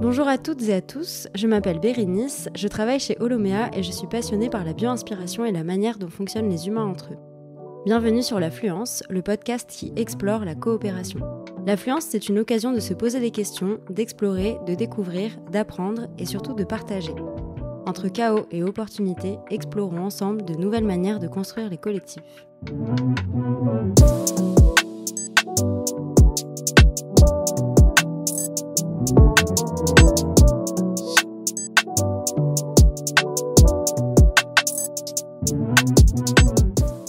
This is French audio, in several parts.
Bonjour à toutes et à tous, je m'appelle Bérénice, je travaille chez Holomea et je suis passionnée par la bio-inspiration et la manière dont fonctionnent les humains entre eux. Bienvenue sur l'Affluence, le podcast qui explore la coopération. L'Affluence, c'est une occasion de se poser des questions, d'explorer, de découvrir, d'apprendre et surtout de partager. Entre chaos et opportunités, explorons ensemble de nouvelles manières de construire les collectifs.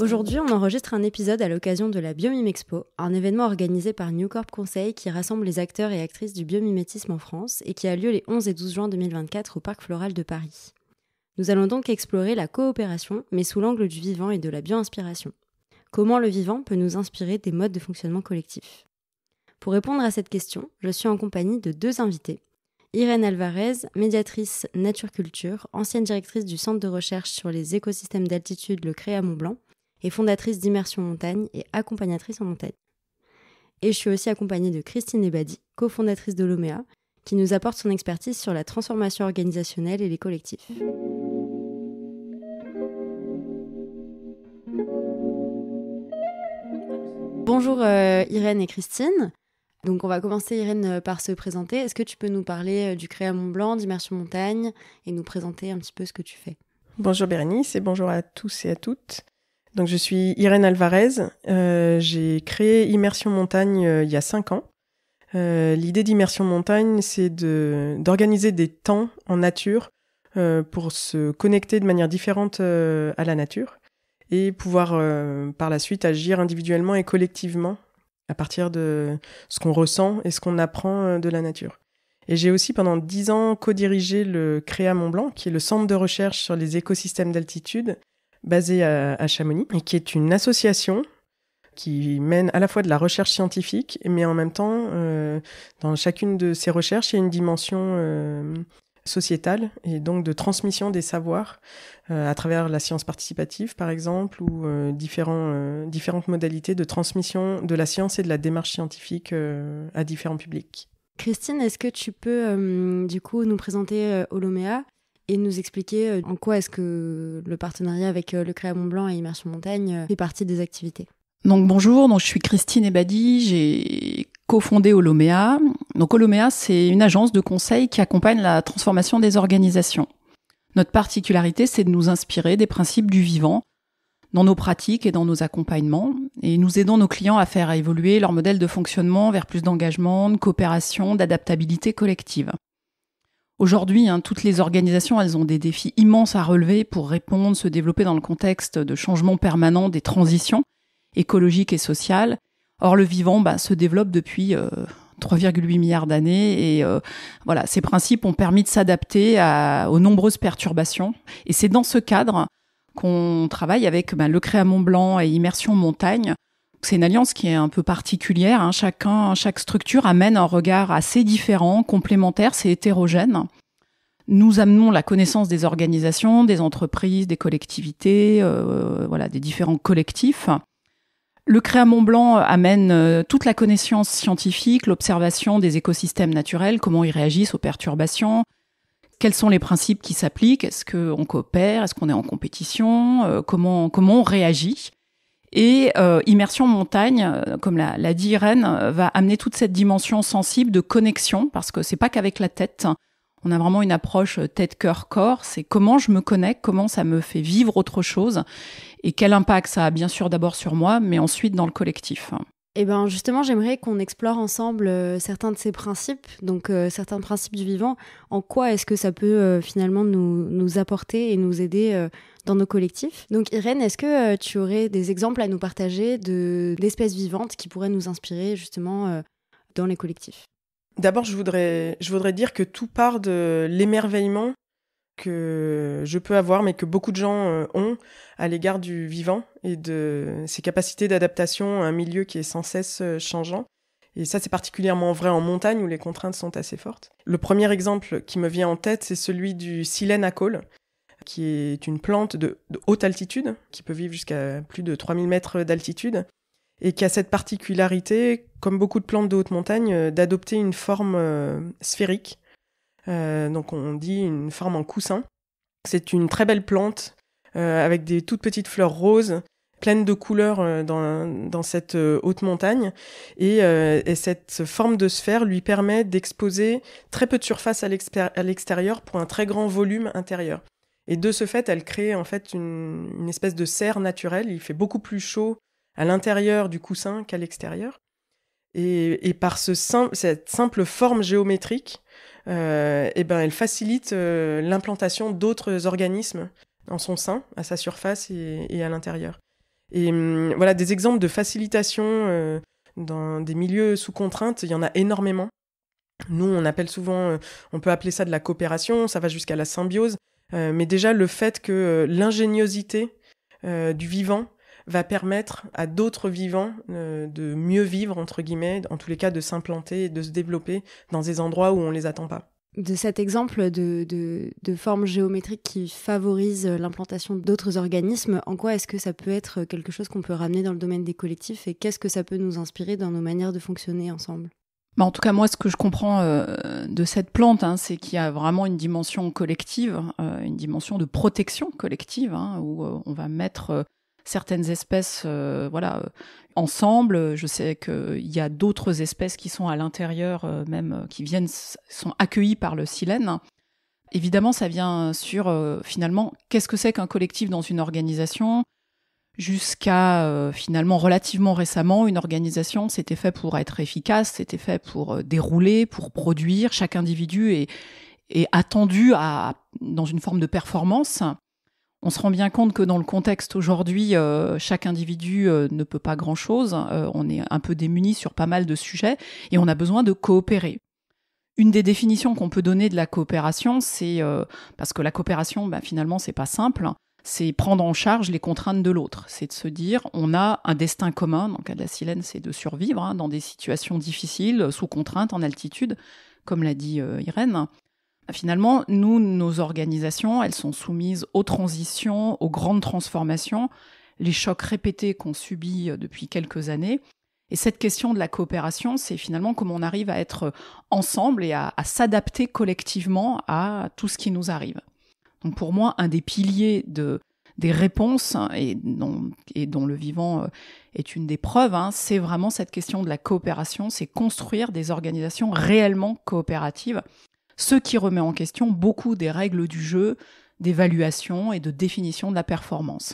Aujourd'hui, on enregistre un épisode à l'occasion de la Biomime Expo, un événement organisé par New Corp Conseil qui rassemble les acteurs et actrices du biomimétisme en France et qui a lieu les 11 et 12 juin 2024 au Parc Floral de Paris. Nous allons donc explorer la coopération, mais sous l'angle du vivant et de la bio-inspiration. Comment le vivant peut nous inspirer des modes de fonctionnement collectifs ? Pour répondre à cette question, je suis en compagnie de deux invités. Irène Alvarez, médiatrice Nature Culture, ancienne directrice du Centre de recherche sur les écosystèmes d'altitude Le Créa Mont-Blanc, et fondatrice d'Immersion Montagne et accompagnatrice en montagne. Et je suis aussi accompagnée de Christine Ebadi, cofondatrice de Holomea, qui nous apporte son expertise sur la transformation organisationnelle et les collectifs. Bonjour Irène et Christine. Donc on va commencer Irène par se présenter. Est-ce que tu peux nous parler du Créa Mont-Blanc, d'Immersion Montagne et nous présenter un petit peu ce que tu fais ? Bonjour Bérénice et bonjour à tous et à toutes. Donc je suis Irène Alvarez, j'ai créé Immersion Montagne il y a 5 ans. L'idée d'Immersion Montagne, c'est d'organiser des temps en nature pour se connecter de manière différente à la nature et pouvoir par la suite agir individuellement et collectivement à partir de ce qu'on ressent et ce qu'on apprend de la nature. Et j'ai aussi pendant 10 ans co-dirigé le Créa Mont-Blanc, qui est le centre de recherche sur les écosystèmes d'altitude, basée à Chamonix, et qui est une association qui mène à la fois de la recherche scientifique, mais en même temps, dans chacune de ces recherches, il y a une dimension sociétale, et donc de transmission des savoirs à travers la science participative, par exemple, ou différentes modalités de transmission de la science et de la démarche scientifique à différents publics. Christine, est-ce que tu peux du coup nous présenter Holomea et nous expliquer en quoi est-ce que le partenariat avec le Créa Mont-Blanc et Immersion Montagne fait partie des activités ? Donc bonjour, je suis Christine Ebadi, j'ai cofondé Holomea. Donc Holomea, c'est une agence de conseil qui accompagne la transformation des organisations. Notre particularité, c'est de nous inspirer des principes du vivant dans nos pratiques et dans nos accompagnements. Et nous aidons nos clients à faire évoluer leur modèle de fonctionnement vers plus d'engagement, de coopération, d'adaptabilité collective. Aujourd'hui, toutes les organisations, elles ont des défis immenses à relever pour répondre, se développer dans le contexte de changements permanents des transitions écologiques et sociales. Or, le vivant se développe depuis 3,8 milliards d'années et ces principes ont permis de s'adapter aux nombreuses perturbations. Et c'est dans ce cadre qu'on travaille avec le Créa Mont-Blanc et Immersion Montagne. C'est une alliance qui est un peu particulière. Chaque structure amène un regard assez différent, complémentaire, c'est hétérogène. Nous amenons la connaissance des organisations, des entreprises, des collectivités, des différents collectifs. Le Créa Mont-Blanc amène toute la connaissance scientifique, l'observation des écosystèmes naturels, comment ils réagissent aux perturbations, quels sont les principes qui s'appliquent, est-ce qu'on coopère, est-ce qu'on est en compétition, comment on réagit. Et Immersion Montagne, comme l'a dit Irène, va amener toute cette dimension sensible de connexion, parce que c'est pas qu'avec la tête. On a vraiment une approche tête, cœur, corps. C'est comment je me connecte, comment ça me fait vivre autre chose, et quel impact ça a bien sûr d'abord sur moi, mais ensuite dans le collectif. Eh bien justement, j'aimerais qu'on explore ensemble certains de ces principes, donc certains principes du vivant. En quoi est-ce que ça peut finalement nous apporter et nous aider dans nos collectifs ? Donc Irène, est-ce que tu aurais des exemples à nous partager d'espèces vivantes qui pourraient nous inspirer justement dans les collectifs ? D'abord, je voudrais dire que tout part de l'émerveillement que je peux avoir, mais que beaucoup de gens ont à l'égard du vivant et de ses capacités d'adaptation à un milieu qui est sans cesse changeant. Et ça, c'est particulièrement vrai en montagne où les contraintes sont assez fortes. Le premier exemple qui me vient en tête, c'est celui du silène à col, qui est une plante de haute altitude, qui peut vivre jusqu'à plus de 3000 mètres d'altitude, et qui a cette particularité, comme beaucoup de plantes de haute montagne, d'adopter une forme sphérique, Donc on dit une forme en coussin. C'est une très belle plante avec des toutes petites fleurs roses, pleines de couleurs dans cette haute montagne. Et cette forme de sphère lui permet d'exposer très peu de surface à l'extérieur pour un très grand volume intérieur. Et de ce fait, elle crée en fait une espèce de serre naturelle. Il fait beaucoup plus chaud à l'intérieur du coussin qu'à l'extérieur. Et par cette simple forme géométrique, elle facilite l'implantation d'autres organismes en son sein, à sa surface et à l'intérieur. Et voilà, des exemples de facilitation dans des milieux sous contrainte, il y en a énormément. Nous, on peut appeler ça de la coopération, ça va jusqu'à la symbiose. Mais déjà, le fait que l'ingéniosité du vivant va permettre à d'autres vivants de mieux vivre, entre guillemets, en tous les cas de s'implanter et de se développer dans des endroits où on ne les attend pas. De cet exemple de forme géométrique qui favorise l'implantation d'autres organismes, en quoi est-ce que ça peut être quelque chose qu'on peut ramener dans le domaine des collectifs et qu'est-ce que ça peut nous inspirer dans nos manières de fonctionner ensemble ? En tout cas, moi, ce que je comprends de cette plante, c'est qu'il y a vraiment une dimension collective, une dimension de protection collective, où on va mettre certaines espèces ensemble. Je sais qu'il y a d'autres espèces qui sont à l'intérieur, même qui sont accueillies par le silène. Évidemment, ça vient sur, finalement, qu'est-ce que c'est qu'un collectif dans une organisation ? Jusqu'à finalement relativement récemment, une organisation, c'était fait pour être efficace, c'était fait pour dérouler, pour produire. Chaque individu est attendu dans une forme de performance. On se rend bien compte que dans le contexte aujourd'hui, chaque individu ne peut pas grand-chose. On est un peu démunis sur pas mal de sujets et on a besoin de coopérer. Une des définitions qu'on peut donner de la coopération, c'est parce que la coopération, finalement, c'est pas simple. C'est prendre en charge les contraintes de l'autre. C'est de se dire, on a un destin commun. Dans le cas de la silène, c'est de survivre dans des situations difficiles, sous contrainte, en altitude, comme l'a dit Irène. Finalement, nos organisations, elles sont soumises aux transitions, aux grandes transformations, les chocs répétés qu'on subit depuis quelques années. Et cette question de la coopération, c'est finalement comment on arrive à être ensemble et à s'adapter collectivement à tout ce qui nous arrive. Donc pour moi, un des piliers des réponses, et dont le vivant est une des preuves, c'est vraiment cette question de la coopération, c'est construire des organisations réellement coopératives, ce qui remet en question beaucoup des règles du jeu, d'évaluation et de définition de la performance.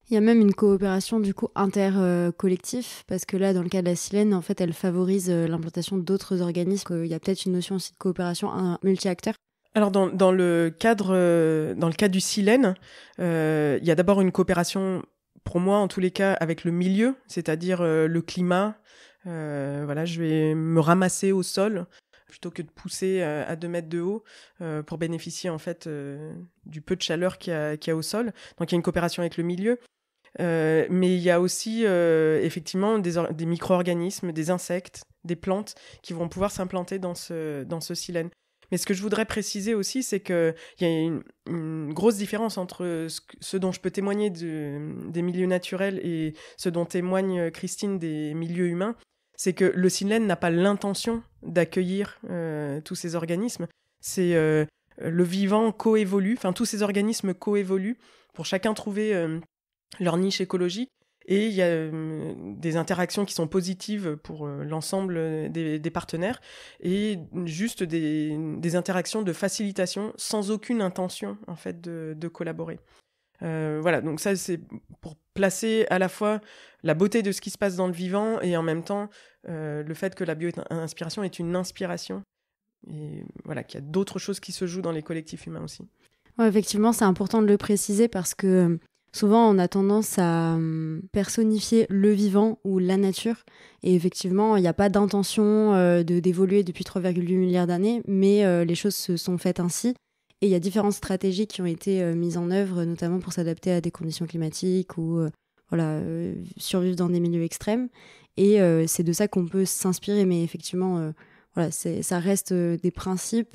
Il y a même une coopération du coup intercollectif, parce que là, dans le cas de la silène, en fait, elle favorise l'implantation d'autres organismes. Il y a peut-être une notion aussi de coopération multi-acteurs. Alors dans le cadre du silène, il y a d'abord une coopération, pour moi en tous les cas, avec le milieu, c'est-à-dire le climat. Je vais me ramasser au sol plutôt que de pousser à 2 mètres de haut pour bénéficier en fait du peu de chaleur qu'il y a au sol. Donc il y a une coopération avec le milieu. Mais il y a aussi effectivement des micro-organismes, des insectes, des plantes qui vont pouvoir s'implanter dans ce silène. Mais ce que je voudrais préciser aussi, c'est qu'il y a une grosse différence entre ce dont je peux témoigner des milieux naturels et ce dont témoigne Christine des milieux humains. C'est que le silène n'a pas l'intention d'accueillir tous ces organismes. C'est le vivant coévolue, enfin tous ces organismes coévoluent pour chacun trouver leur niche écologique. Et il y a des interactions qui sont positives pour l'ensemble des partenaires et juste des interactions de facilitation sans aucune intention en fait de collaborer. Donc ça c'est pour placer à la fois la beauté de ce qui se passe dans le vivant et en même temps le fait que la bio-inspiration est une inspiration et voilà qu'il y a d'autres choses qui se jouent dans les collectifs humains aussi. Ouais, effectivement, c'est important de le préciser parce que souvent, on a tendance à personnifier le vivant ou la nature. Et effectivement, il n'y a pas d'intention d'évoluer depuis 3,8 milliards d'années, mais les choses se sont faites ainsi. Et il y a différentes stratégies qui ont été mises en œuvre, notamment pour s'adapter à des conditions climatiques ou survivre dans des milieux extrêmes. Et c'est de ça qu'on peut s'inspirer. Mais effectivement, ça reste des principes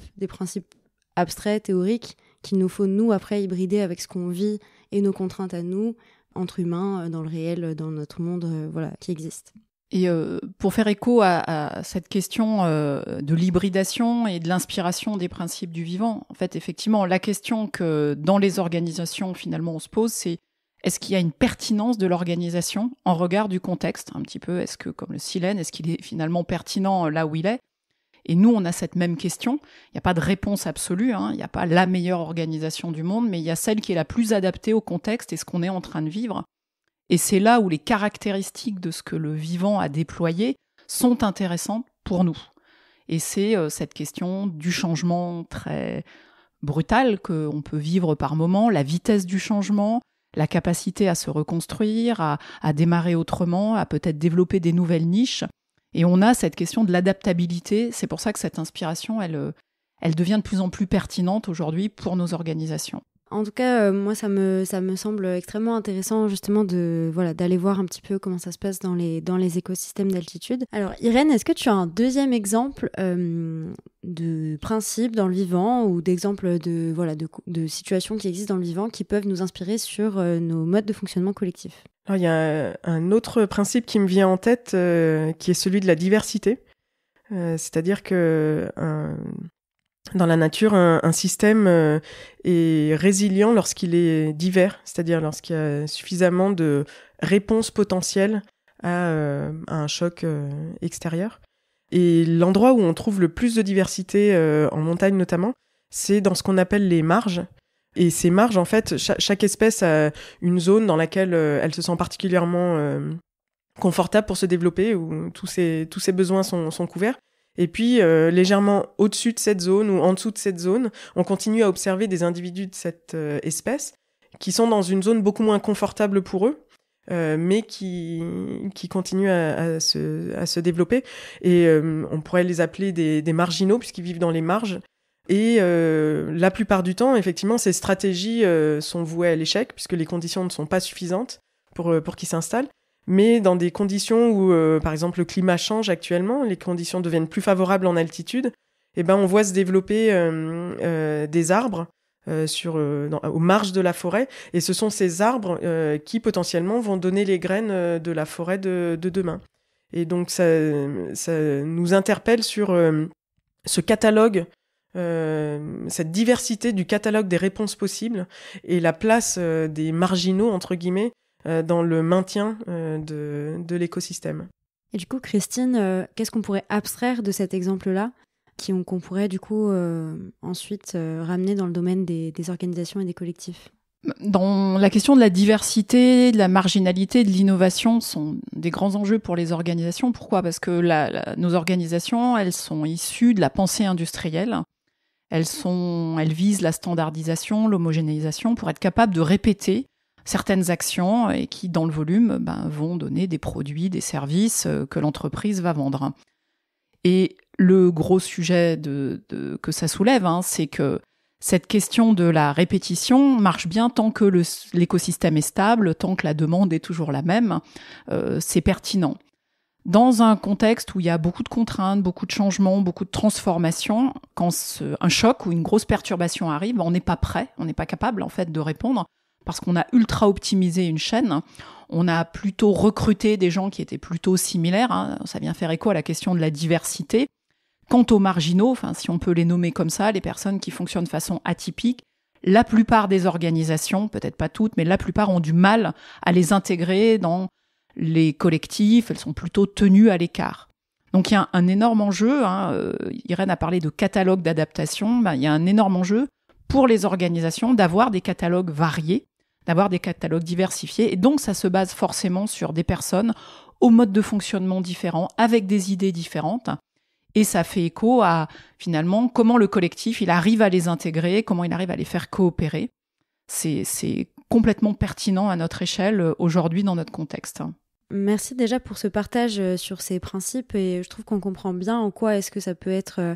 abstraits, théoriques, qu'il nous faut, nous, après, hybrider avec ce qu'on vit et nos contraintes à nous, entre humains, dans le réel, dans notre monde qui existe. Et pour faire écho à cette question de l'hybridation et de l'inspiration des principes du vivant, en fait, effectivement, la question que dans les organisations, finalement, on se pose, c'est est-ce qu'il y a une pertinence de l'organisation en regard du contexte, un petit peu, est-ce que, comme le silène, est-ce qu'il est finalement pertinent là où il est ? Et nous, on a cette même question. Il n'y a pas de réponse absolue, il n'y a pas la meilleure organisation du monde, mais il y a celle qui est la plus adaptée au contexte et ce qu'on est en train de vivre. Et c'est là où les caractéristiques de ce que le vivant a déployé sont intéressantes pour nous. Et c'est cette question du changement très brutal qu'on peut vivre par moment, la vitesse du changement, la capacité à se reconstruire, à démarrer autrement, à peut-être développer des nouvelles niches. Et on a cette question de l'adaptabilité. C'est pour ça que cette inspiration, elle devient de plus en plus pertinente aujourd'hui pour nos organisations. En tout cas, moi, ça me semble extrêmement intéressant justement d'aller voir un petit peu comment ça se passe dans les écosystèmes d'altitude. Alors, Irène, est-ce que tu as un deuxième exemple de principe dans le vivant ou d'exemples de situations qui existent dans le vivant qui peuvent nous inspirer sur nos modes de fonctionnement collectif ? Alors, il y a un autre principe qui me vient en tête, qui est celui de la diversité. C'est-à-dire que dans la nature, un système est résilient lorsqu'il est divers, c'est-à-dire lorsqu'il y a suffisamment de réponses potentielles à un choc extérieur. Et l'endroit où on trouve le plus de diversité, en montagne notamment, c'est dans ce qu'on appelle les marges. Et ces marges, en fait, chaque espèce a une zone dans laquelle elle se sent particulièrement confortable pour se développer, où tous ses besoins sont couverts. Et puis, légèrement au-dessus de cette zone ou en dessous de cette zone, on continue à observer des individus de cette espèce qui sont dans une zone beaucoup moins confortable pour eux, mais qui continuent à se développer. Et on pourrait les appeler des marginaux, puisqu'ils vivent dans les marges. Et la plupart du temps, effectivement, ces stratégies sont vouées à l'échec, puisque les conditions ne sont pas suffisantes pour qu'ils s'installent. Mais dans des conditions où, par exemple, le climat change actuellement, les conditions deviennent plus favorables en altitude, eh ben, on voit se développer des arbres aux marges de la forêt. Et ce sont ces arbres qui, potentiellement, vont donner les graines de la forêt de demain. Et donc, ça nous interpelle sur ce catalogue, cette diversité du catalogue des réponses possibles et la place des marginaux, entre guillemets, dans le maintien de l'écosystème. Et du coup, Christine, qu'est-ce qu'on pourrait abstraire de cet exemple-là qu'on pourrait du coup ensuite ramener dans le domaine des organisations et des collectifs ? Dans la question de la diversité, de la marginalité, de l'innovation sont des grands enjeux pour les organisations. Pourquoi ? Parce que nos organisations, elles sont issues de la pensée industrielle. Elles visent la standardisation, l'homogénéisation pour être capables de répéter certaines actions et qui, dans le volume, vont donner des produits, des services que l'entreprise va vendre. Et le gros sujet que ça soulève, c'est que cette question de la répétition marche bien tant que l'écosystème est stable, tant que la demande est toujours la même, c'est pertinent. Dans un contexte où il y a beaucoup de contraintes, beaucoup de changements, beaucoup de transformations, quand un choc ou une grosse perturbation arrive, on n'est pas prêt, on n'est pas capable en fait de répondre parce qu'on a ultra optimisé une chaîne, on a plutôt recruté des gens qui étaient plutôt similaires, ça vient faire écho à la question de la diversité. Quant aux marginaux, si on peut les nommer comme ça, les personnes qui fonctionnent de façon atypique, la plupart des organisations, peut-être pas toutes, mais la plupart ont du mal à les intégrer dans les collectifs, elles sont plutôt tenues à l'écart. Donc il y a un énorme enjeu, Irène a parlé de catalogue d'adaptation, il y a un énorme enjeu pour les organisations d'avoir des catalogues variés, d'avoir des catalogues diversifiés, et donc ça se base forcément sur des personnes aux modes de fonctionnement différents, avec des idées différentes, et ça fait écho à finalement comment le collectif il arrive à les intégrer, comment il arrive à les faire coopérer. C'est complètement pertinent à notre échelle aujourd'hui dans notre contexte. Merci déjà pour ce partage sur ces principes et je trouve qu'on comprend bien en quoi est-ce que ça peut être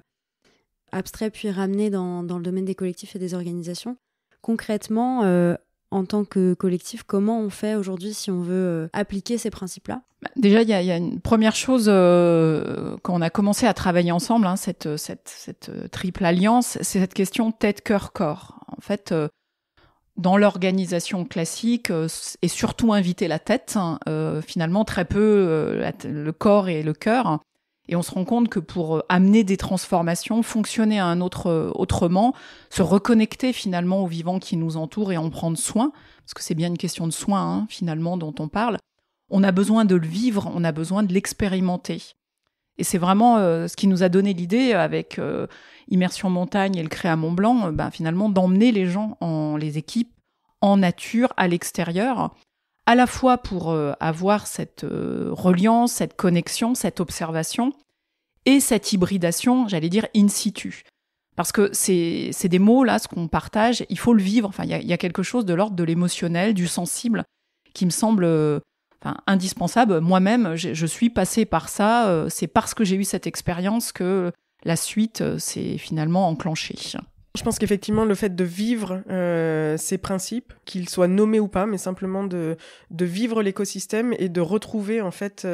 abstrait puis ramené dans le domaine des collectifs et des organisations. Concrètement, en tant que collectif, comment on fait aujourd'hui si on veut appliquer ces principes-là ? Déjà, il y a une première chose, quand on a commencé à travailler ensemble, cette triple alliance, c'est cette question tête, cœur, corps. En fait, dans l'organisation classique est surtout invité la tête, finalement très peu le corps et le cœur. Et on se rend compte que pour amener des transformations, fonctionner à un autrement, se reconnecter finalement aux vivants qui nous entourent et en prendre soin, parce que c'est bien une question de soin finalement dont on parle, on a besoin de le vivre, on a besoin de l'expérimenter. Et c'est vraiment ce qui nous a donné l'idée avec Immersion Montagne et le Créa Mont-Blanc, finalement d'emmener les gens, les équipes, en nature, à l'extérieur, à la fois pour avoir cette reliance, cette connexion, cette observation et cette hybridation, j'allais dire, in situ. Parce que c'est des mots, là, ce qu'on partage, il faut le vivre. Enfin, il y a quelque chose de l'ordre de l'émotionnel, du sensible, qui me semble indispensable. Moi-même, je suis passée par ça. C'est parce que j'ai eu cette expérience que la suite s'est finalement enclenchée. Je pense qu'effectivement, le fait de vivre ces principes, qu'ils soient nommés ou pas, mais simplement de vivre l'écosystème et de retrouver en fait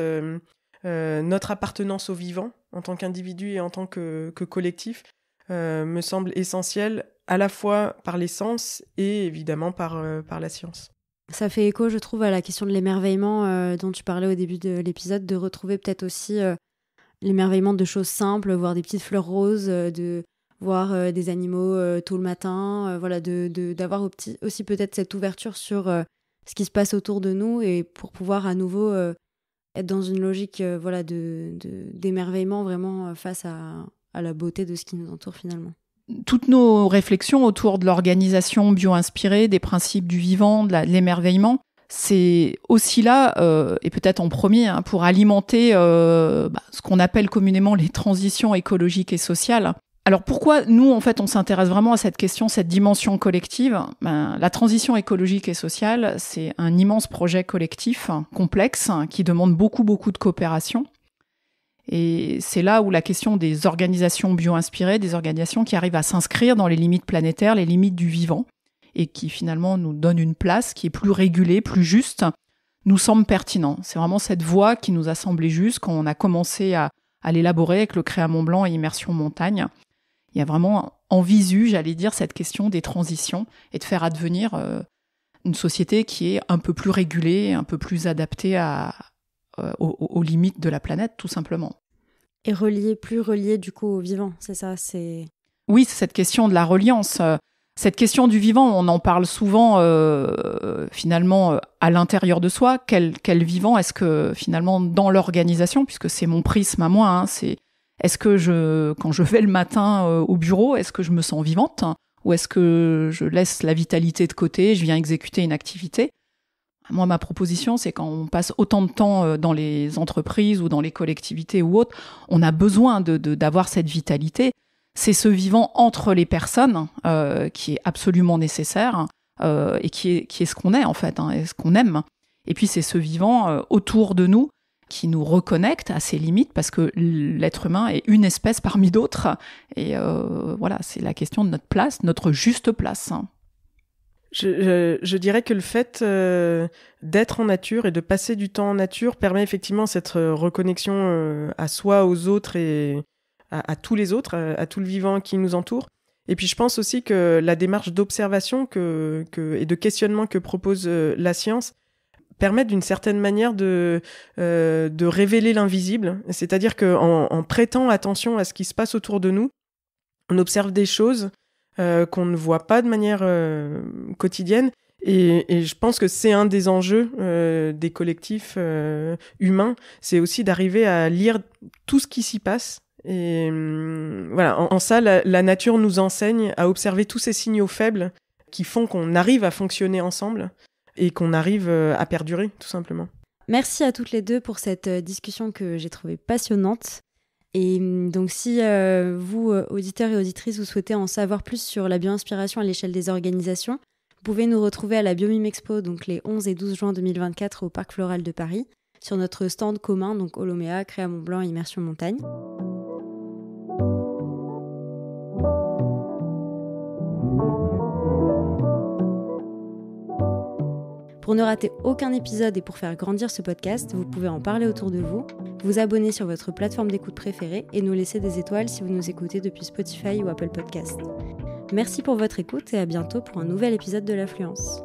notre appartenance au vivant en tant qu'individu et en tant que collectif, me semble essentiel à la fois par les sens et évidemment par la science. Ça fait écho, je trouve, à la question de l'émerveillement dont tu parlais au début de l'épisode, de retrouver peut-être aussi l'émerveillement de choses simples, voir des petites fleurs roses, de voir des animaux tôt le matin, voilà, d'avoir aussi peut-être cette ouverture sur ce qui se passe autour de nous et pour pouvoir à nouveau être dans une logique voilà, d'émerveillement vraiment face à la beauté de ce qui nous entoure finalement. Toutes nos réflexions autour de l'organisation bio-inspirée, des principes du vivant, de l'émerveillement, c'est aussi là, et peut-être en premier, pour alimenter ce qu'on appelle communément les transitions écologiques et sociales. Alors pourquoi nous, en fait, on s'intéresse vraiment à cette question, cette dimension collective ? La transition écologique et sociale, c'est un immense projet collectif, complexe, qui demande beaucoup, beaucoup de coopération. Et c'est là où la question des organisations bio-inspirées, des organisations qui arrivent à s'inscrire dans les limites planétaires, les limites du vivant, et qui finalement nous donnent une place qui est plus régulée, plus juste, nous semble pertinent. C'est vraiment cette voie qui nous a semblé juste quand on a commencé à l'élaborer avec le Créa Mont-Blanc et Immersion Montagne. Il y a vraiment en visu, j'allais dire, cette question des transitions et de faire advenir une société qui est un peu plus régulée, un peu plus adaptée aux limites de la planète, tout simplement. Et plus relié du coup au vivant, c'est ça, Oui, c'est cette question de la reliance. Cette question du vivant, on en parle souvent finalement à l'intérieur de soi. Quel vivant est-ce que finalement dans l'organisation, puisque c'est mon prisme à moi, est-ce que quand je vais le matin au bureau, est-ce que je me sens vivante ou est-ce que je laisse la vitalité de côté, je viens exécuter une activité ? Moi, ma proposition, c'est quand on passe autant de temps dans les entreprises ou dans les collectivités ou autres, on a besoin d'avoir cette vitalité. C'est ce vivant entre les personnes qui est absolument nécessaire et qui est ce qu'on est en fait, et ce qu'on aime. Et puis c'est ce vivant autour de nous qui nous reconnecte à ses limites parce que l'être humain est une espèce parmi d'autres. Et voilà, c'est la question de notre place, notre juste place. Je dirais que le fait d'être en nature et de passer du temps en nature permet effectivement cette reconnexion à soi, aux autres et à tous les autres, à tout le vivant qui nous entoure. Et puis je pense aussi que la démarche d'observation et de questionnement que propose la science permet d'une certaine manière de révéler l'invisible. C'est-à-dire qu'en prêtant attention à ce qui se passe autour de nous, on observe des choses qu'on ne voit pas de manière quotidienne. Et je pense que c'est un des enjeux des collectifs humains, c'est aussi d'arriver à lire tout ce qui s'y passe. Et voilà, en ça, la nature nous enseigne à observer tous ces signaux faibles qui font qu'on arrive à fonctionner ensemble et qu'on arrive à perdurer, tout simplement. Merci à toutes les deux pour cette discussion que j'ai trouvée passionnante. Et donc si vous, auditeurs et auditrices, vous souhaitez en savoir plus sur la bio-inspiration à l'échelle des organisations, vous pouvez nous retrouver à la Biomime Expo, donc les 11 et 12 juin 2024 au Parc Floral de Paris, sur notre stand commun, donc Holomea, Créa Mont-Blanc et Immersion Montagne. Pour ne rater aucun épisode et pour faire grandir ce podcast, vous pouvez en parler autour de vous, vous abonner sur votre plateforme d'écoute préférée et nous laisser des étoiles si vous nous écoutez depuis Spotify ou Apple Podcast. Merci pour votre écoute et à bientôt pour un nouvel épisode de l'Affluence.